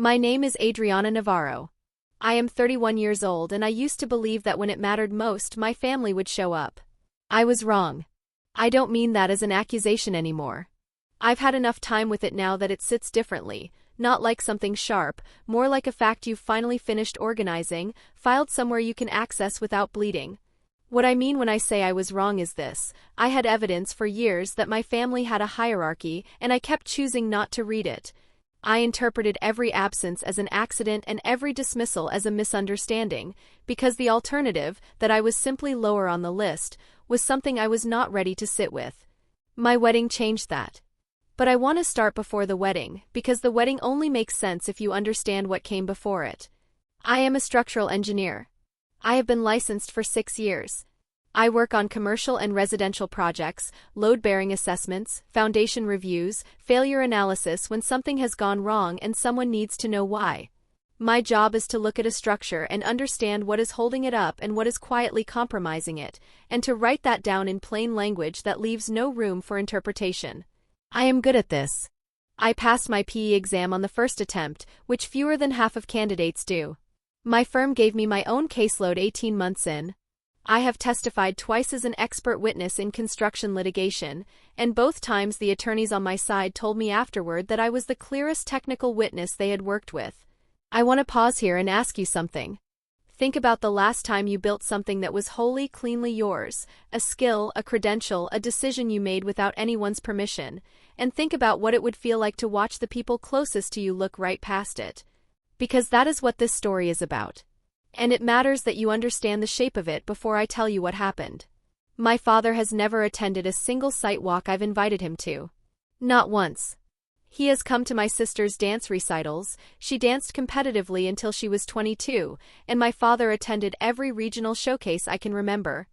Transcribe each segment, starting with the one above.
My name is Adriana Navarro. I am 31 years old and I used to believe that when it mattered most, my family would show up. I was wrong. I don't mean that as an accusation anymore. I've had enough time with it now that it sits differently, not like something sharp, more like a fact you've finally finished organizing, filed somewhere you can access without bleeding. What I mean when I say I was wrong is this: I had evidence for years that my family had a hierarchy and I kept choosing not to read it. I interpreted every absence as an accident and every dismissal as a misunderstanding, because the alternative, that I was simply lower on the list, was something I was not ready to sit with. My wedding changed that. But I want to start before the wedding, because the wedding only makes sense if you understand what came before it. I am a structural engineer. I have been licensed for 6 years. I work on commercial and residential projects, load-bearing assessments, foundation reviews, failure analysis when something has gone wrong and someone needs to know why. My job is to look at a structure and understand what is holding it up and what is quietly compromising it, and to write that down in plain language that leaves no room for interpretation. I am good at this. I passed my PE exam on the first attempt, which fewer than half of candidates do. My firm gave me my own caseload 18 months in. I have testified twice as an expert witness in construction litigation, and both times the attorneys on my side told me afterward that I was the clearest technical witness they had worked with. I want to pause here and ask you something. Think about the last time you built something that was wholly, cleanly yours, a skill, a credential, a decision you made without anyone's permission, and think about what it would feel like to watch the people closest to you look right past it. Because that is what this story is about. And it matters that you understand the shape of it before I tell you what happened. My father has never attended a single site walk I've invited him to. Not once. He has come to my sister's dance recitals. She danced competitively until she was 22, and my father attended every regional showcase I can remember.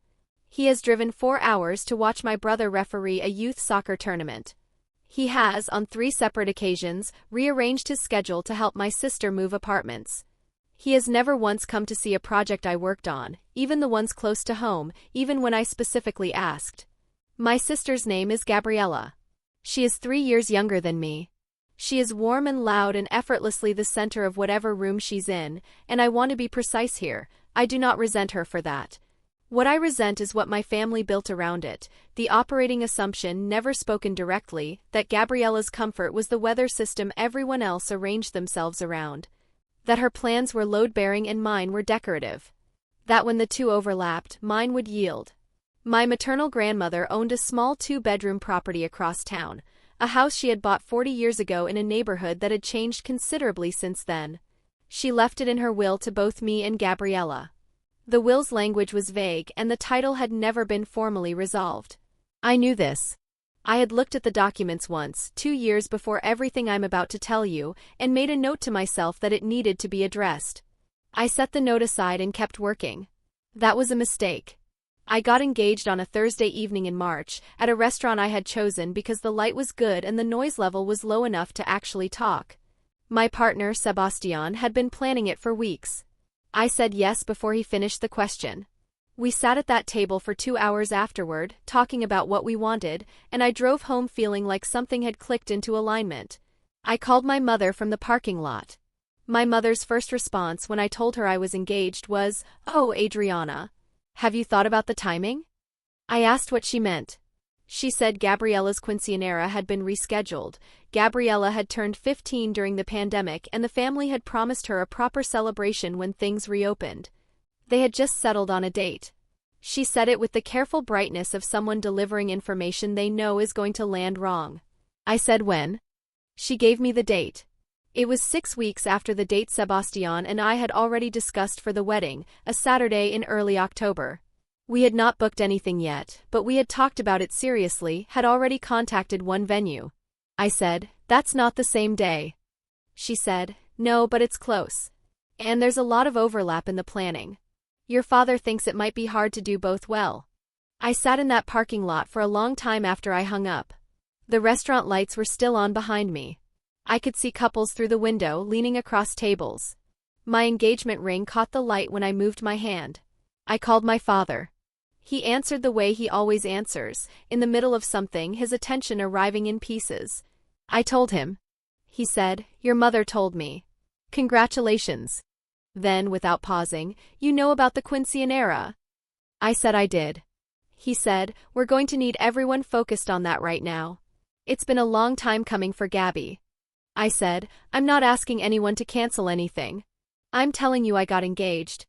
He has driven 4 hours to watch my brother referee a youth soccer tournament. He has, on 3 separate occasions, rearranged his schedule to help my sister move apartments. He has never once come to see a project I worked on, even the ones close to home, even when I specifically asked. My sister's name is Gabriella. She is 3 years younger than me. She is warm and loud and effortlessly the center of whatever room she's in, and I want to be precise here, I do not resent her for that. What I resent is what my family built around it, the operating assumption, never spoken directly, that Gabriella's comfort was the weather system everyone else arranged themselves around. That her plans were load-bearing and mine were decorative. That when the two overlapped, mine would yield. My maternal grandmother owned a small 2-bedroom property across town, a house she had bought 40 years ago in a neighborhood that had changed considerably since then. She left it in her will to both me and Gabriella. The will's language was vague and the title had never been formally resolved. I knew this. I had looked at the documents once, 2 years before everything I'm about to tell you, and made a note to myself that it needed to be addressed. I set the note aside and kept working. That was a mistake. I got engaged on a Thursday evening in March, at a restaurant I had chosen because the light was good and the noise level was low enough to actually talk. My partner, Sebastian, had been planning it for weeks. I said yes before he finished the question. We sat at that table for 2 hours afterward, talking about what we wanted, and I drove home feeling like something had clicked into alignment. I called my mother from the parking lot. My mother's first response when I told her I was engaged was, "Oh, Adriana. Have you thought about the timing?" I asked what she meant. She said Gabriella's quinceañera had been rescheduled. Gabriella had turned 15 during the pandemic and the family had promised her a proper celebration when things reopened. They had just settled on a date. She said it with the careful brightness of someone delivering information they know is going to land wrong. I said when? She gave me the date. It was 6 weeks after the date Sebastian and I had already discussed for the wedding, a Saturday in early October. We had not booked anything yet, but we had talked about it seriously, had already contacted one venue. I said, "That's not the same day." She said, "No, but it's close. And there's a lot of overlap in the planning. Your father thinks it might be hard to do both well." I sat in that parking lot for a long time after I hung up. The restaurant lights were still on behind me. I could see couples through the window leaning across tables. My engagement ring caught the light when I moved my hand. I called my father. He answered the way he always answers, in the middle of something, his attention arriving in pieces. I told him. He said, "Your mother told me." Congratulations. Then, without pausing, you know about the quinceañera? I said I did. He said, we're going to need everyone focused on that right now. It's been a long time coming for Gabby. I said, I'm not asking anyone to cancel anything. I'm telling you I got engaged.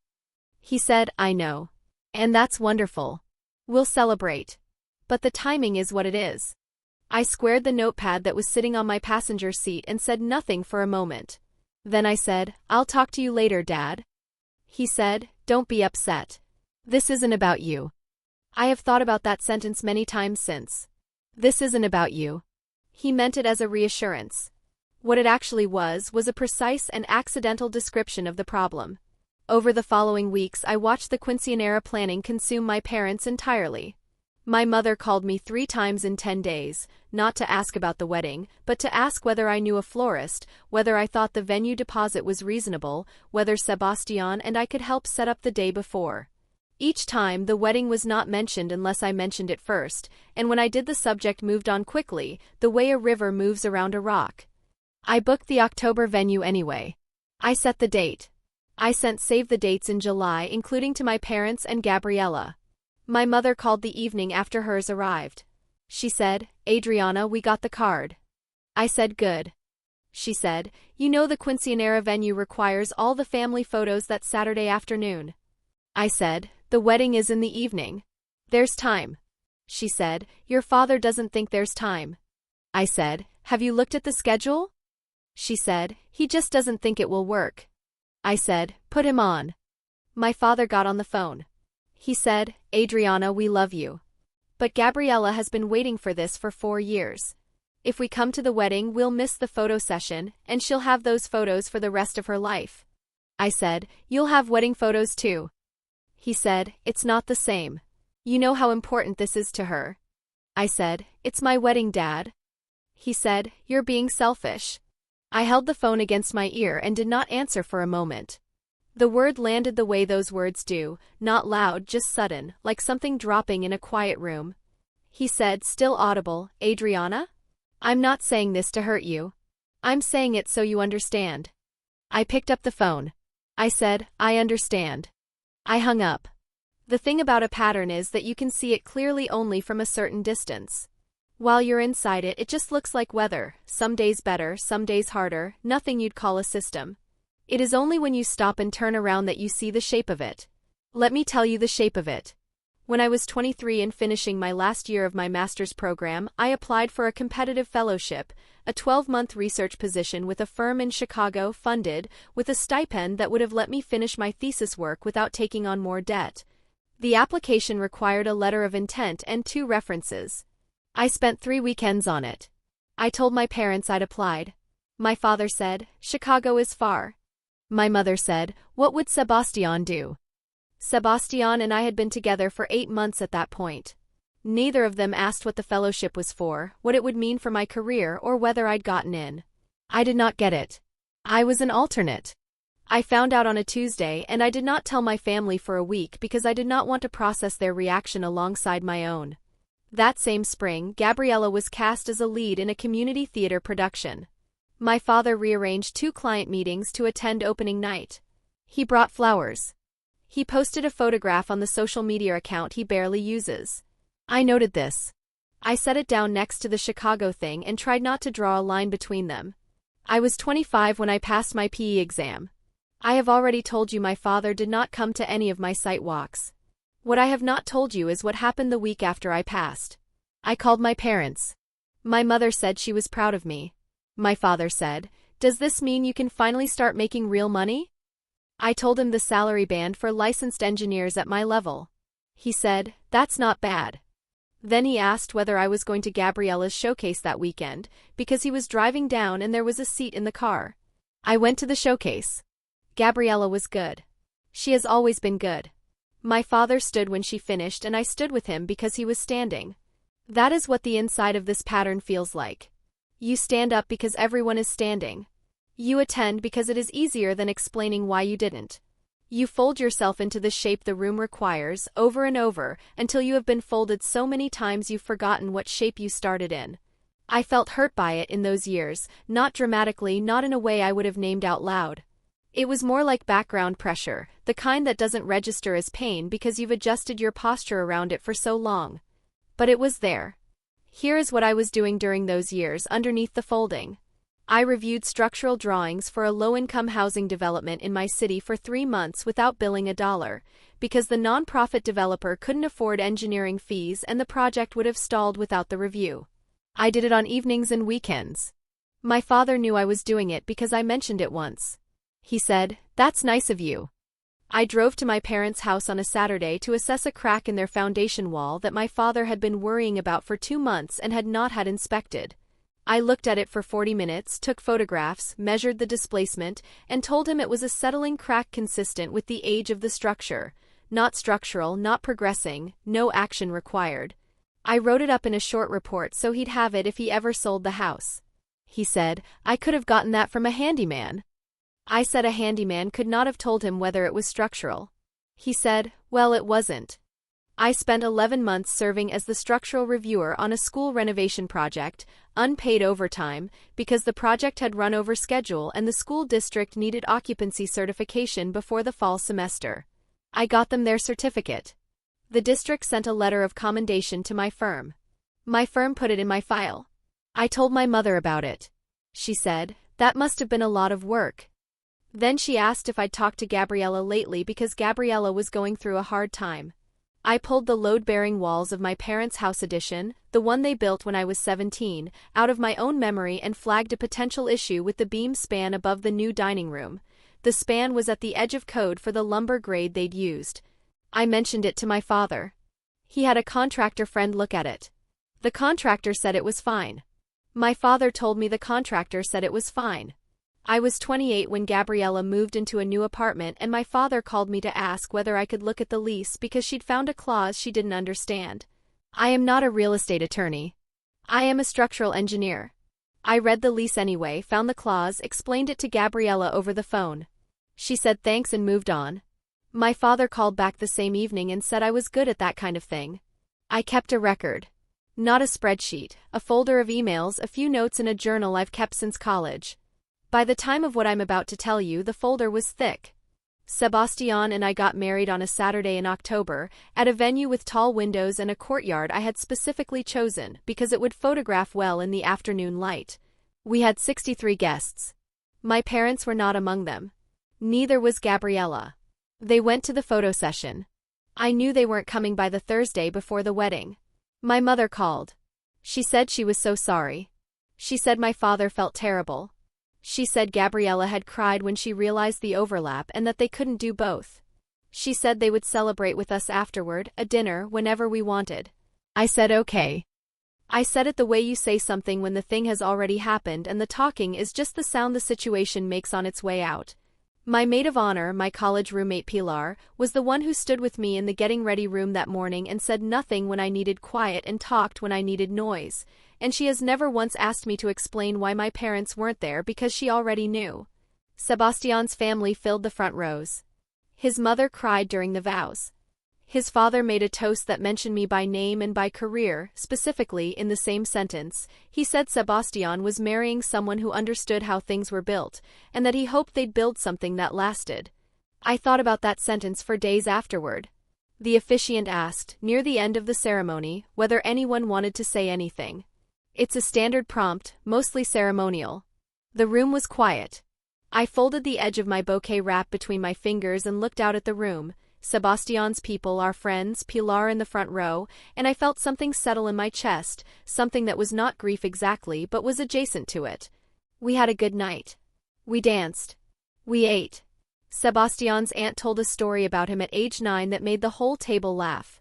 He said, I know. And that's wonderful. We'll celebrate. But the timing is what it is. I squared the notepad that was sitting on my passenger seat and said nothing for a moment. Then I said, I'll talk to you later, Dad. He said, don't be upset. This isn't about you. I have thought about that sentence many times since. This isn't about you. He meant it as a reassurance. What it actually was a precise and accidental description of the problem. Over the following weeks, I watched the quinceañera planning consume my parents entirely. My mother called me 3 times in 10 days, not to ask about the wedding, but to ask whether I knew a florist, whether I thought the venue deposit was reasonable, whether Sebastian and I could help set up the day before. Each time, the wedding was not mentioned unless I mentioned it first, and when I did, the subject moved on quickly, the way a river moves around a rock. I booked the October venue anyway. I set the date. I sent save the dates in July, including to my parents and Gabriella. My mother called the evening after hers arrived. She said, Adriana, we got the card. I said, good. She said, you know the quinceañera venue requires all the family photos that Saturday afternoon. I said, the wedding is in the evening. There's time. She said, your father doesn't think there's time. I said, have you looked at the schedule? She said, he just doesn't think it will work. I said, put him on. My father got on the phone. He said, Adriana, we love you. But Gabriella has been waiting for this for 4 years. If we come to the wedding, we'll miss the photo session, and she'll have those photos for the rest of her life. I said, you'll have wedding photos too. He said, it's not the same. You know how important this is to her. I said, it's my wedding, Dad. He said, you're being selfish. I held the phone against my ear and did not answer for a moment. The word landed the way those words do, not loud, just sudden, like something dropping in a quiet room. He said, still audible, Adriana? I'm not saying this to hurt you. I'm saying it so you understand. I picked up the phone. I said, I understand. I hung up. The thing about a pattern is that you can see it clearly only from a certain distance. While you're inside it, it just looks like weather, some days better, some days harder, nothing you'd call a system. It is only when you stop and turn around that you see the shape of it. Let me tell you the shape of it. When I was 23 and finishing my last year of my master's program, I applied for a competitive fellowship, a 12-month research position with a firm in Chicago, funded, with a stipend that would have let me finish my thesis work without taking on more debt. The application required a letter of intent and 2 references. I spent 3 weekends on it. I told my parents I'd applied. My father said, Chicago is far. My mother said, what would Sebastian do? Sebastian and I had been together for 8 months at that point. Neither of them asked what the fellowship was for, what it would mean for my career, or whether I'd gotten in. I did not get it. I was an alternate. I found out on a Tuesday, and I did not tell my family for a week because I did not want to process their reaction alongside my own. That same spring, Gabriella was cast as a lead in a community theater production. My father rearranged 2 client meetings to attend opening night. He brought flowers. He posted a photograph on the social media account he barely uses. I noted this. I set it down next to the Chicago thing and tried not to draw a line between them. I was 25 when I passed my PE exam. I have already told you my father did not come to any of my site walks. What I have not told you is what happened the week after I passed. I called my parents. My mother said she was proud of me. My father said, does this mean you can finally start making real money? I told him the salary band for licensed engineers at my level. He said, that's not bad. Then he asked whether I was going to Gabriella's showcase that weekend, because he was driving down and there was a seat in the car. I went to the showcase. Gabriella was good. She has always been good. My father stood when she finished and I stood with him because he was standing. That is what the inside of this pattern feels like. You stand up because everyone is standing. You attend because it is easier than explaining why you didn't. You fold yourself into the shape the room requires, over and over, until you have been folded so many times you've forgotten what shape you started in. I felt hurt by it in those years, not dramatically, not in a way I would have named out loud. It was more like background pressure, the kind that doesn't register as pain because you've adjusted your posture around it for so long. But it was there. Here is what I was doing during those years underneath the folding. I reviewed structural drawings for a low-income housing development in my city for 3 months without billing $1, because the nonprofit developer couldn't afford engineering fees and the project would have stalled without the review. I did it on evenings and weekends. My father knew I was doing it because I mentioned it once. He said, "That's nice of you." I drove to my parents' house on a Saturday to assess a crack in their foundation wall that my father had been worrying about for 2 months and had not had inspected. I looked at it for 40 minutes, took photographs, measured the displacement, and told him it was a settling crack consistent with the age of the structure. Not structural, not progressing, no action required. I wrote it up in a short report so he'd have it if he ever sold the house. He said, "I could have gotten that from a handyman." I said a handyman could not have told him whether it was structural. He said, "Well, it wasn't." I spent 11 months serving as the structural reviewer on a school renovation project, unpaid overtime, because the project had run over schedule and the school district needed occupancy certification before the fall semester. I got them their certificate. The district sent a letter of commendation to my firm. My firm put it in my file. I told my mother about it. She said, "That must have been a lot of work." Then she asked if I'd talked to Gabriella lately because Gabriella was going through a hard time. I pulled the load-bearing walls of my parents' house addition, the one they built when I was 17, out of my own memory and flagged a potential issue with the beam span above the new dining room. The span was at the edge of code for the lumber grade they'd used. I mentioned it to my father. He had a contractor friend look at it. The contractor said it was fine. My father told me the contractor said it was fine. I was 28 when Gabriella moved into a new apartment and my father called me to ask whether I could look at the lease because she'd found a clause she didn't understand. I am not a real estate attorney. I am a structural engineer. I read the lease anyway, found the clause, explained it to Gabriella over the phone. She said thanks and moved on. My father called back the same evening and said I was good at that kind of thing. I kept a record. Not a spreadsheet, a folder of emails, a few notes in a journal I've kept since college. By the time of what I'm about to tell you, the folder was thick. Sebastian and I got married on a Saturday in October, at a venue with tall windows and a courtyard I had specifically chosen because it would photograph well in the afternoon light. We had 63 guests. My parents were not among them. Neither was Gabriella. They went to the photo session. I knew they weren't coming by the Thursday before the wedding. My mother called. She said she was so sorry. She said my father felt terrible. She said Gabriella had cried when she realized the overlap and that they couldn't do both. She said they would celebrate with us afterward, a dinner, whenever we wanted. I said okay. I said it the way you say something when the thing has already happened and the talking is just the sound the situation makes on its way out. My maid of honor, my college roommate Pilar, was the one who stood with me in the getting ready room that morning and said nothing when I needed quiet and talked when I needed noise, and she has never once asked me to explain why my parents weren't there because she already knew. Sebastian's family filled the front rows. His mother cried during the vows. His father made a toast that mentioned me by name and by career, specifically in the same sentence. He said Sebastian was marrying someone who understood how things were built, and that he hoped they'd build something that lasted. I thought about that sentence for days afterward. The officiant asked, near the end of the ceremony, whether anyone wanted to say anything. It's a standard prompt, mostly ceremonial. The room was quiet. I folded the edge of my bouquet wrap between my fingers and looked out at the room. Sebastian's people, our friends, Pilar in the front row, and I felt something settle in my chest, something that was not grief exactly but was adjacent to it. We had a good night. We danced. We ate. Sebastian's aunt told a story about him at age 9 that made the whole table laugh.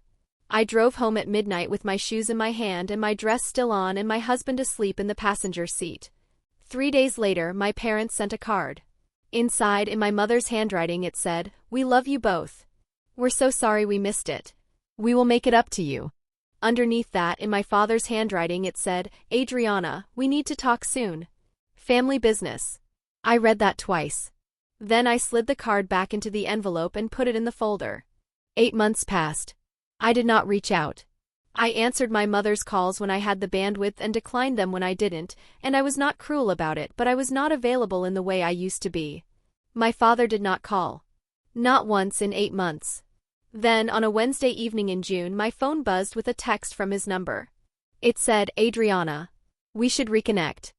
I drove home at midnight with my shoes in my hand and my dress still on and my husband asleep in the passenger seat. 3 days later, my parents sent a card. Inside, in my mother's handwriting, it said, "We love you both. We're so sorry we missed it. We will make it up to you." Underneath that, in my father's handwriting, it said, "Adriana, we need to talk soon. Family business." I read that twice. Then I slid the card back into the envelope and put it in the folder. 8 months passed. I did not reach out. I answered my mother's calls when I had the bandwidth and declined them when I didn't, and I was not cruel about it, but I was not available in the way I used to be. My father did not call. Not once in 8 months. Then, on a Wednesday evening in June, my phone buzzed with a text from his number. It said, "Adriana. We should reconnect.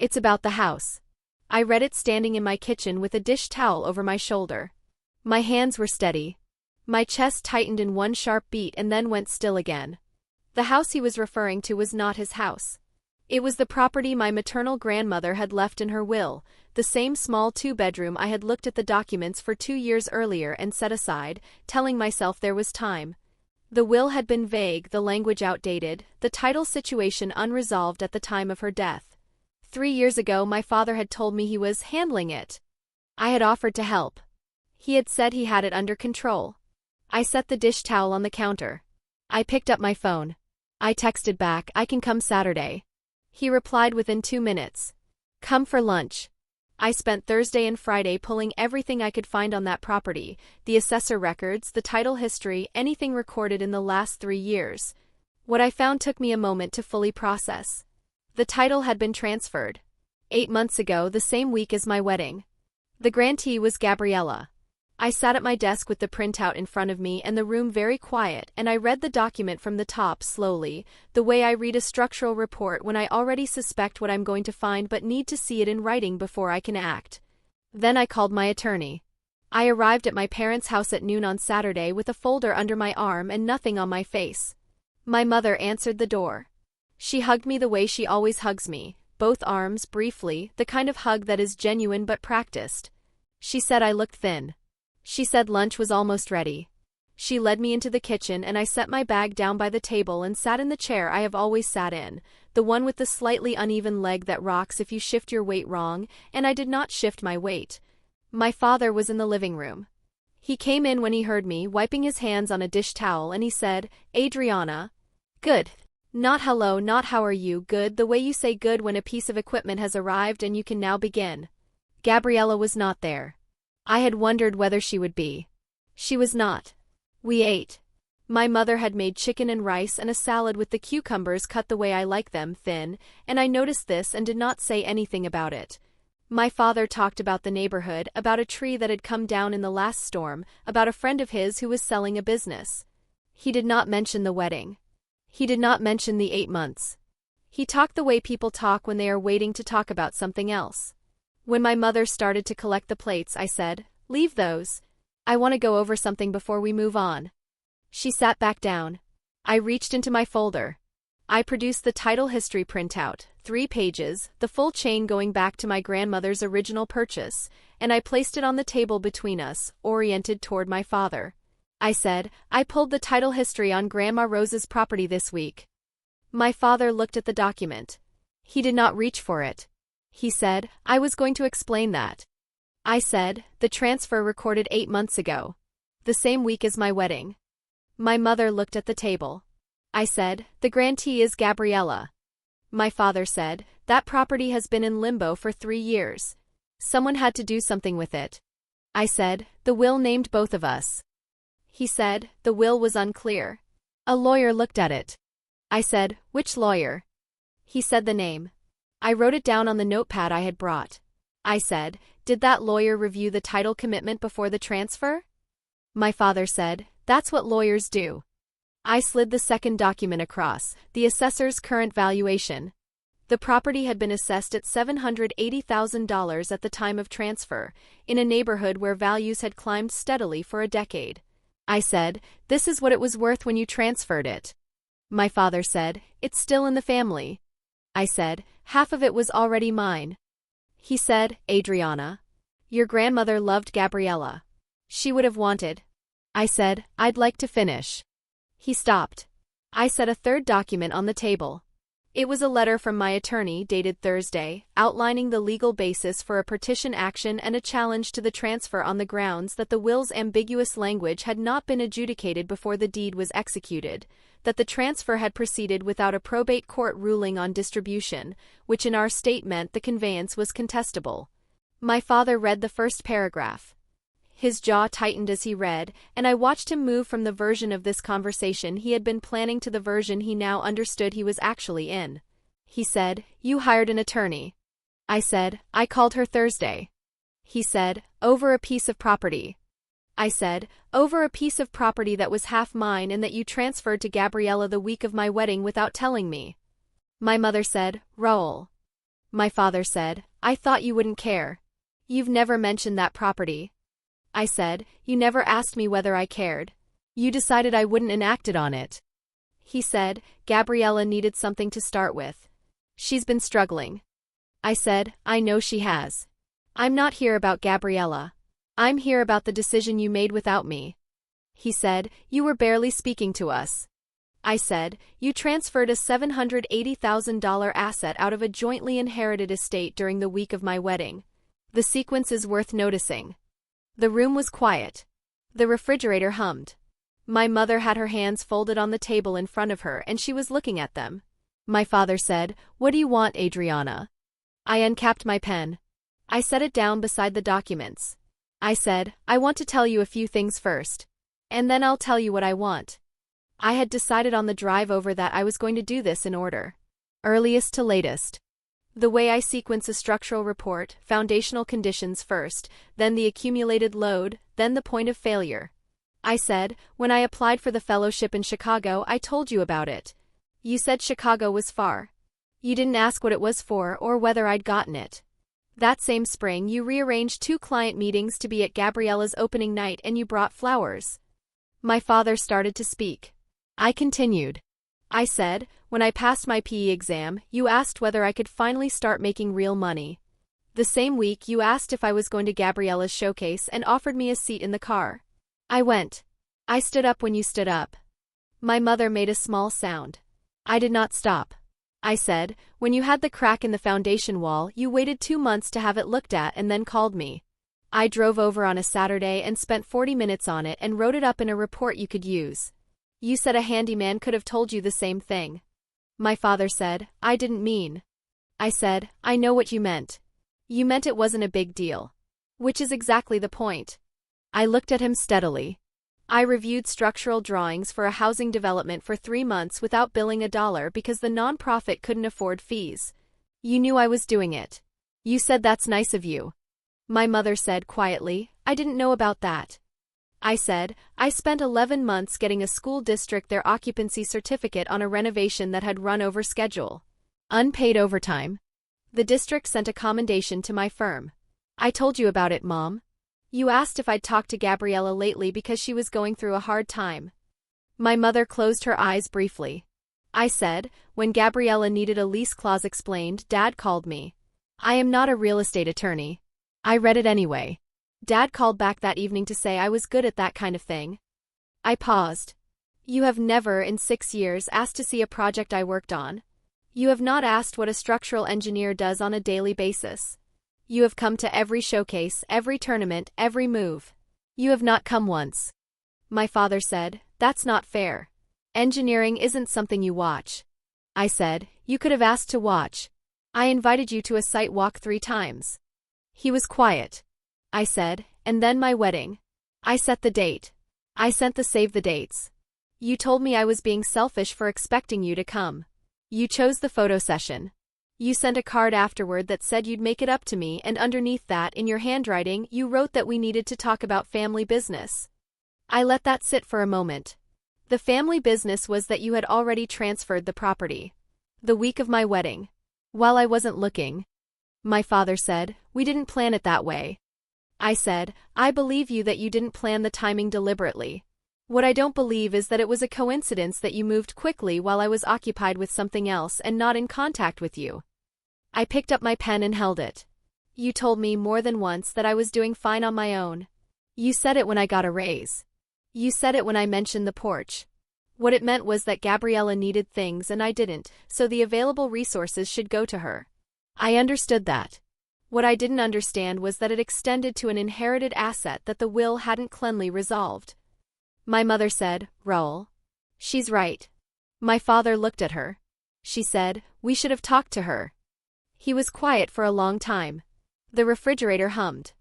It's about the house." I read it standing in my kitchen with a dish towel over my shoulder. My hands were steady. My chest tightened in one sharp beat and then went still again. The house he was referring to was not his house. It was the property my maternal grandmother had left in her will, the same small 2-bedroom I had looked at the documents for 2 years earlier and set aside, telling myself there was time. The will had been vague, the language outdated, the title situation unresolved at the time of her death. 3 years ago my father had told me he was handling it. I had offered to help. He had said he had it under control. I set the dish towel on the counter. I picked up my phone. I texted back, "I can come Saturday." He replied within 2 minutes. "Come for lunch." I spent Thursday and Friday pulling everything I could find on that property, the assessor records, the title history, anything recorded in the last 3 years. What I found took me a moment to fully process. The title had been transferred. 8 months ago, the same week as my wedding. The grantee was Gabriella. I sat at my desk with the printout in front of me and the room very quiet, and I read the document from the top slowly, the way I read a structural report when I already suspect what I'm going to find but need to see it in writing before I can act. Then I called my attorney. I arrived at my parents' house at noon on Saturday with a folder under my arm and nothing on my face. My mother answered the door. She hugged me the way she always hugs me, both arms, briefly, the kind of hug that is genuine but practiced. She said I looked thin. She said lunch was almost ready. She led me into the kitchen and I set my bag down by the table and sat in the chair I have always sat in, the one with the slightly uneven leg that rocks if you shift your weight wrong, and I did not shift my weight. My father was in the living room. He came in when he heard me, wiping his hands on a dish towel, and he said, "Adriana." "Good." Not hello, not how are you, good, the way you say good when a piece of equipment has arrived and you can now begin. Gabriella was not there. I had wondered whether she would be. She was not. We ate. My mother had made chicken and rice and a salad with the cucumbers cut the way I like them, thin, and I noticed this and did not say anything about it. My father talked about the neighborhood, about a tree that had come down in the last storm, about a friend of his who was selling a business. He did not mention the wedding. He did not mention the 8 months. He talked the way people talk when they are waiting to talk about something else. When my mother started to collect the plates, I said, "Leave those. I want to go over something before we move on." She sat back down. I reached into my folder. I produced the title history printout, 3 pages, the full chain going back to my grandmother's original purchase, and I placed it on the table between us, oriented toward my father. I said, "I pulled the title history on Grandma Rose's property this week." My father looked at the document. He did not reach for it. He said, "I was going to explain that." I said, "The transfer recorded 8 months ago. The same week as my wedding." My mother looked at the table. I said, "The grantee is Gabriella." My father said, "That property has been in limbo for 3 years. Someone had to do something with it." I said, "The will named both of us." He said, "The will was unclear. A lawyer looked at it." I said, "Which lawyer?" He said the name. I wrote it down on the notepad I had brought. I said, "Did that lawyer review the title commitment before the transfer?" My father said, "That's what lawyers do." I slid the second document across, the assessor's current valuation. The property had been assessed at $780,000 at the time of transfer, in a neighborhood where values had climbed steadily for a decade. I said, "This is what it was worth when you transferred it." My father said, "It's still in the family." I said, "Half of it was already mine." He said, "Adriana, your grandmother loved Gabriella. She would have wanted." I said, "I'd like to finish." He stopped. I set a third document on the table. It was a letter from my attorney dated Thursday, outlining the legal basis for a petition action and a challenge to the transfer on the grounds that the will's ambiguous language had not been adjudicated before the deed was executed, that the transfer had proceeded without a probate court ruling on distribution, which in our state meant the conveyance was contestable. My father read the first paragraph. His jaw tightened as he read, and I watched him move from the version of this conversation he had been planning to the version he now understood he was actually in. He said, "You hired an attorney." I said, "I called her Thursday." He said, over a piece of property. I said, over a piece of property that was half mine and that you transferred to Gabriella the week of my wedding without telling me. My mother said, Raoul. My father said, I thought you wouldn't care. You've never mentioned that property. I said, you never asked me whether I cared. You decided I wouldn't and acted on it. He said, Gabriella needed something to start with. She's been struggling. I said, I know she has. I'm not here about Gabriella. I'm here about the decision you made without me. He said, you were barely speaking to us. I said, you transferred a $780,000 asset out of a jointly inherited estate during the week of my wedding. The sequence is worth noticing. The room was quiet. The refrigerator hummed. My mother had her hands folded on the table in front of her and she was looking at them. My father said, what do you want, Adriana? I uncapped my pen. I set it down beside the documents. I said, I want to tell you a few things first. And then I'll tell you what I want. I had decided on the drive over that I was going to do this in order. Earliest to latest. The way I sequence a structural report, foundational conditions first, then the accumulated load, then the point of failure. I said, when I applied for the fellowship in Chicago, I told you about it. You said Chicago was far. You didn't ask what it was for or whether I'd gotten it. That same spring, you rearranged 2 client meetings to be at Gabriella's opening night and you brought flowers. My father started to speak. I continued. I said, when I passed my PE exam, you asked whether I could finally start making real money. The same week, you asked if I was going to Gabriella's showcase and offered me a seat in the car. I went. I stood up when you stood up. My mother made a small sound. I did not stop. I said, when you had the crack in the foundation wall, you waited 2 months to have it looked at and then called me. I drove over on a Saturday and spent 40 minutes on it and wrote it up in a report you could use. You said a handyman could have told you the same thing. My father said, I didn't mean. I said, I know what you meant. You meant it wasn't a big deal. Which is exactly the point. I looked at him steadily. I reviewed structural drawings for a housing development for 3 months without billing $1 because the nonprofit couldn't afford fees. You knew I was doing it. You said that's nice of you. My mother said quietly, I didn't know about that. I said, I spent 11 months getting a school district their occupancy certificate on a renovation that had run over schedule. Unpaid overtime. The district sent a commendation to my firm. I told you about it, Mom. You asked if I'd talked to Gabriella lately because she was going through a hard time. My mother closed her eyes briefly. I said, when Gabriella needed a lease clause explained, Dad called me. I am not a real estate attorney. I read it anyway. Dad called back that evening to say I was good at that kind of thing. I paused. You have never in 6 years asked to see a project I worked on. You have not asked what a structural engineer does on a daily basis. You have come to every showcase, every tournament, every move. You have not come once. My father said, that's not fair. Engineering isn't something you watch. I said, you could have asked to watch. I invited you to a site walk 3 times. He was quiet. I said, and then my wedding. I set the date. I sent the save the dates. You told me I was being selfish for expecting you to come. You chose the photo session. You sent a card afterward that said you'd make it up to me, and underneath that, in your handwriting, you wrote that we needed to talk about family business. I let that sit for a moment. The family business was that you had already transferred the property. The week of my wedding. While I wasn't looking. My father said, we didn't plan it that way. I said, I believe you that you didn't plan the timing deliberately. What I don't believe is that it was a coincidence that you moved quickly while I was occupied with something else and not in contact with you. I picked up my pen and held it. You told me more than once that I was doing fine on my own. You said it when I got a raise. You said it when I mentioned the porch. What it meant was that Gabriella needed things and I didn't, so the available resources should go to her. I understood that. What I didn't understand was that it extended to an inherited asset that the will hadn't cleanly resolved. My mother said, Raoul. She's right. My father looked at her. She said, we should have talked to her. He was quiet for a long time. The refrigerator hummed.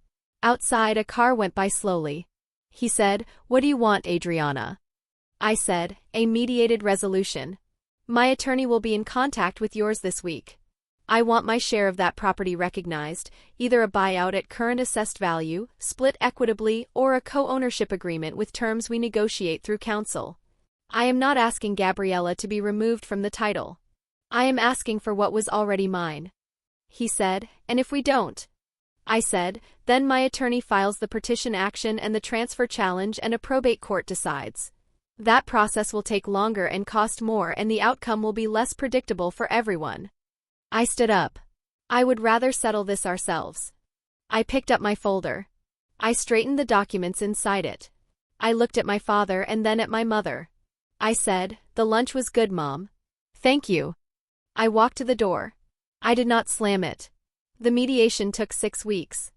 Outside, a car went by slowly. He said, what do you want, Adriana? I said, a mediated resolution. My attorney will be in contact with yours this week. I want my share of that property recognized, either a buyout at current assessed value, split equitably, or a co-ownership agreement with terms we negotiate through counsel. I am not asking Gabriella to be removed from the title. I am asking for what was already mine. He said, and if we don't? I said, then my attorney files the partition action and the transfer challenge and a probate court decides. That process will take longer and cost more, and the outcome will be less predictable for everyone. I stood up. I would rather settle this ourselves. I picked up my folder. I straightened the documents inside it. I looked at my father and then at my mother. I said, the lunch was good, Mom. Thank you. I walked to the door. I did not slam it. The mediation took 6 weeks.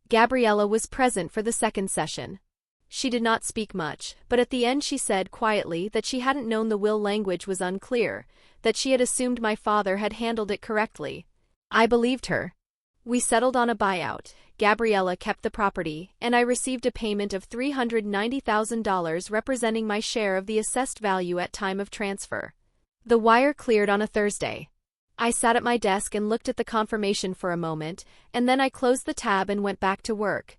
Gabriella was present for the second session. She did not speak much, but at the end she said quietly that she hadn't known the will language was unclear, that she had assumed my father had handled it correctly. I believed her. We settled on a buyout. Gabriella kept the property, and I received a payment of $390,000 representing my share of the assessed value at time of transfer. The wire cleared on a Thursday. I sat at my desk and looked at the confirmation for a moment, and then I closed the tab and went back to work.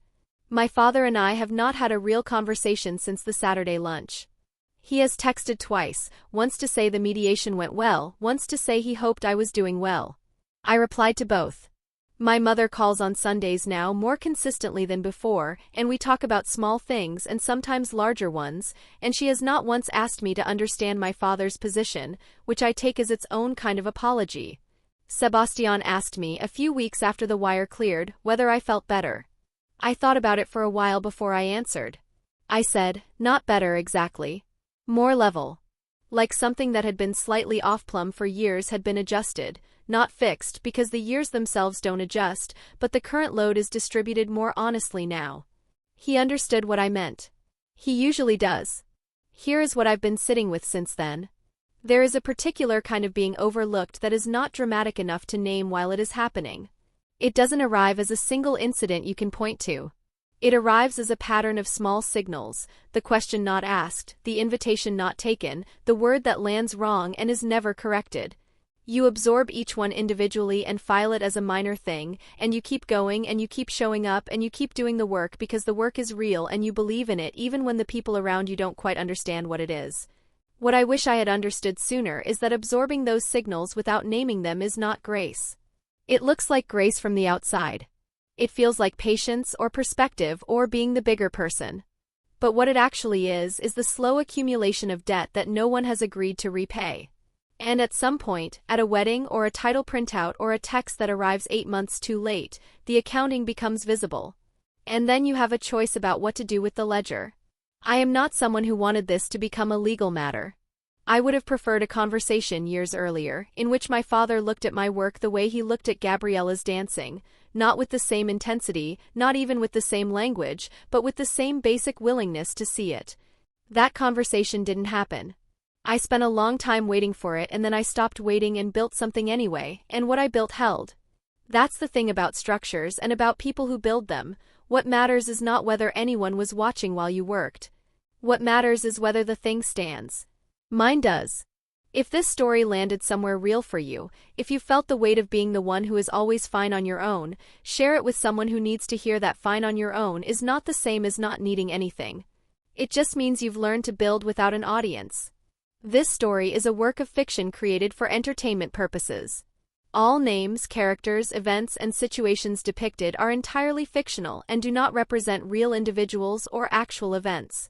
My father and I have not had a real conversation since the Saturday lunch. He has texted twice, once to say the mediation went well, once to say he hoped I was doing well. I replied to both. My mother calls on Sundays now more consistently than before, and we talk about small things and sometimes larger ones, and she has not once asked me to understand my father's position, which I take as its own kind of apology. Sebastian asked me a few weeks after the wire cleared whether I felt better. I thought about it for a while before I answered. I said, not better exactly. More level. Like something that had been slightly off-plumb for years had been adjusted, not fixed because the years themselves don't adjust, but the current load is distributed more honestly now. He understood what I meant. He usually does. Here is what I've been sitting with since then. There is a particular kind of being overlooked that is not dramatic enough to name while it is happening. It doesn't arrive as a single incident you can point to. It arrives as a pattern of small signals, the question not asked, the invitation not taken, the word that lands wrong and is never corrected. You absorb each one individually and file it as a minor thing, and you keep going and you keep showing up and you keep doing the work because the work is real and you believe in it even when the people around you don't quite understand what it is. What I wish I had understood sooner is that absorbing those signals without naming them is not grace. It looks like grace from the outside. It feels like patience or perspective or being the bigger person. But what it actually is the slow accumulation of debt that no one has agreed to repay. And at some point, at a wedding or a title printout or a text that arrives 8 months too late, the accounting becomes visible. And then you have a choice about what to do with the ledger. I am not someone who wanted this to become a legal matter. I would have preferred a conversation years earlier, in which my father looked at my work the way he looked at Gabriella's dancing, not with the same intensity, not even with the same language, but with the same basic willingness to see it. That conversation didn't happen. I spent a long time waiting for it and then I stopped waiting and built something anyway, and what I built held. That's the thing about structures and about people who build them. What matters is not whether anyone was watching while you worked. What matters is whether the thing stands. Mine does. If this story landed somewhere real for you, if you felt the weight of being the one who is always fine on your own, share it with someone who needs to hear that fine on your own is not the same as not needing anything. It just means you've learned to build without an audience. This story is a work of fiction created for entertainment purposes. All names, characters, events, and situations depicted are entirely fictional and do not represent real individuals or actual events.